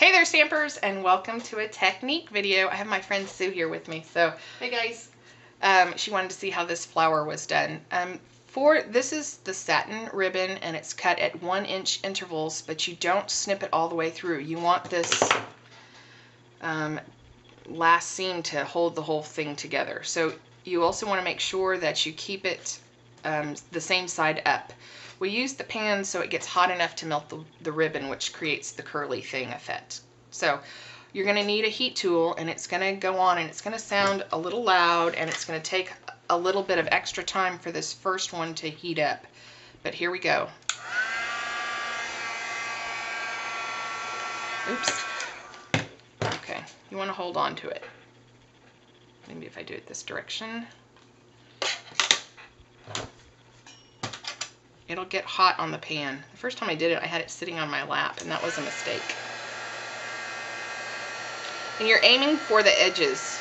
Hey there, Stampers, and welcome to a technique video. I have my friend Sue here with me. So, hey guys. She wanted to see how this flower was done. This is the satin ribbon, and it's cut at 1-inch intervals, but you don't snip it all the way through. You want this last seam to hold the whole thing together. So you also want to make sure that you keep it the same side up. We use the pan so it gets hot enough to melt the ribbon, which creates the curly thing effect. So you're going to need a heat tool, and it's going to go on, and it's going to sound a little loud, and it's going to take a little bit of extra time for this first one to heat up. But here we go. Oops. Okay, you want to hold on to it. Maybe if I do it this direction. It'll get hot on the pan. The first time I did it, I had it sitting on my lap, and that was a mistake. And you're aiming for the edges.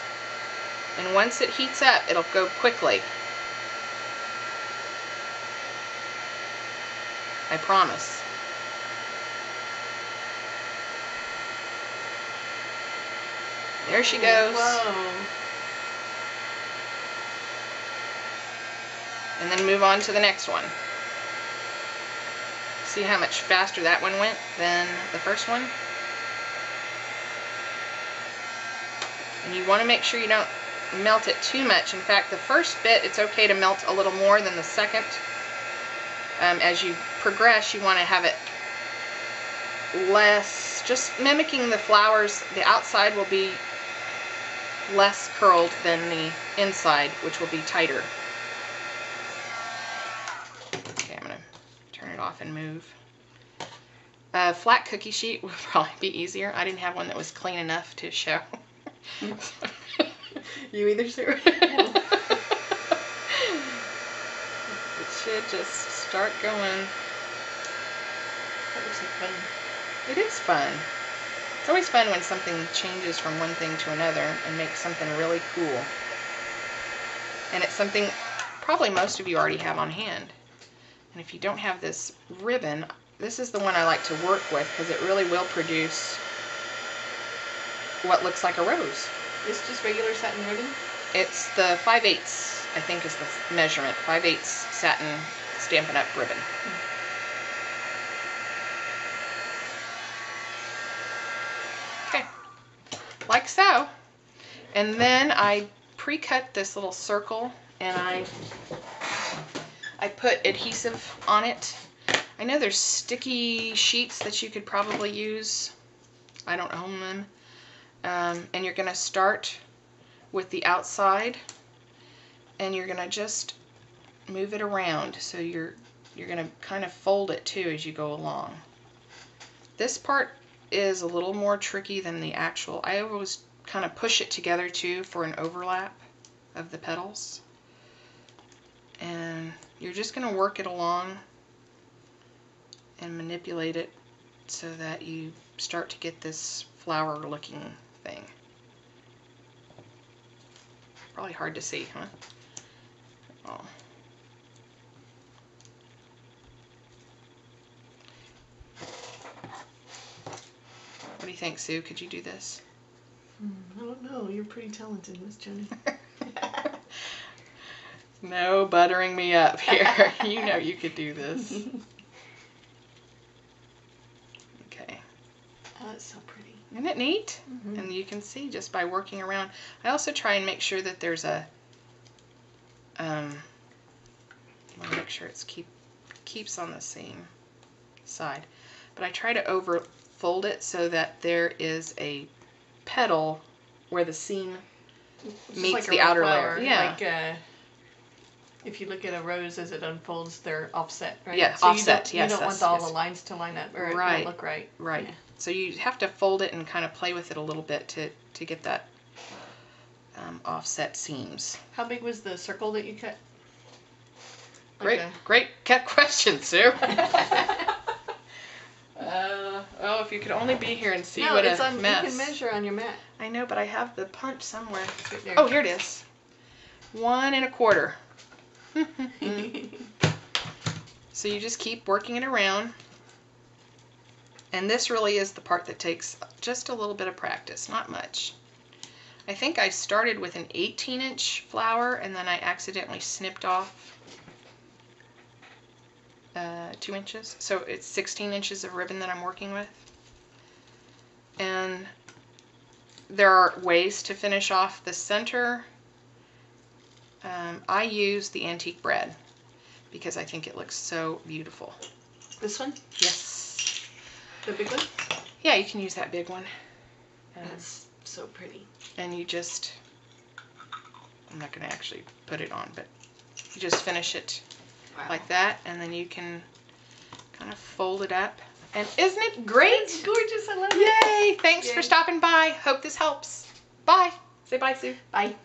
And once it heats up, it'll go quickly. I promise. There she goes. Whoa. And then move on to the next one. See how much faster that one went than the first one? And you want to make sure you don't melt it too much. In fact, the first bit, it's okay to melt a little more than the second. As you progress, you want to have it less, just mimicking the flowers. The outside will be less curled than the inside, which will be tighter. Turn it off and move. A flat cookie sheet would probably be easier. I didn't have one that was clean enough to show. You either, Sue? It should just start going. That looks like fun. It is fun. It's always fun when something changes from one thing to another and makes something really cool. And it's something probably most of you already have on hand. And if you don't have this ribbon, this is the one I like to work with because it really will produce what looks like a rose. It's just regular satin ribbon? It's the 5/8, I think is the measurement. 5/8 satin Stampin' Up! Ribbon. Okay, like so. And then I pre-cut this little circle, and I put adhesive on it. I know there's sticky sheets that you could probably use. I don't own them. And you're going to start with the outside, and you're going to just move it around. So you're going to kind of fold it too as you go along. This part is a little more tricky than the actual. I always kind of push it together too for an overlap of the petals. And you're just going to work it along and manipulate it so that you start to get this flower looking thing. Probably hard to see, huh? Oh. What do you think, Sue? Could you do this? I don't know. You're pretty talented, Miss Jenny. No buttering me up here. You know you could do this. Okay. Oh, that's so pretty. Isn't it neat? Mm-hmm. And you can see just by working around. I also try and make sure that there's a, I want to make sure it keeps on the same side. But I try to over fold it so that there is a petal where the seam meets like the outer flower. layer. Yeah. Like, if you look at a rose as it unfolds, they're offset, right? Yeah, so offset, you don't want all the lines to line up, or it won't look right. Right. Yeah. So you have to fold it and kind of play with it a little bit to get that offset seams. How big was the circle that you cut? Great question, Sue. Oh, if you could only be here and see what a mess. You can measure on your mat. I know, but I have the punch somewhere. Right there. Oh, here it is. 1 1/4. So you just keep working it around. And this really is the part that takes just a little bit of practice, not much. I think I started with an 18-inch flower and then I accidentally snipped off 2 inches. So it's 16 inches of ribbon that I'm working with. And there are ways to finish off the center. I use the antique bread because I think it looks so beautiful. This one? Yes. The big one? Yeah, you can use that big one. That's so pretty. And you just, I'm not going to actually put it on, but you just finish it like that, and then you can kind of fold it up. And isn't it great? It's gorgeous. I love it. Yay! Thanks for stopping by. Hope this helps. Bye. Say bye, Sue. Bye.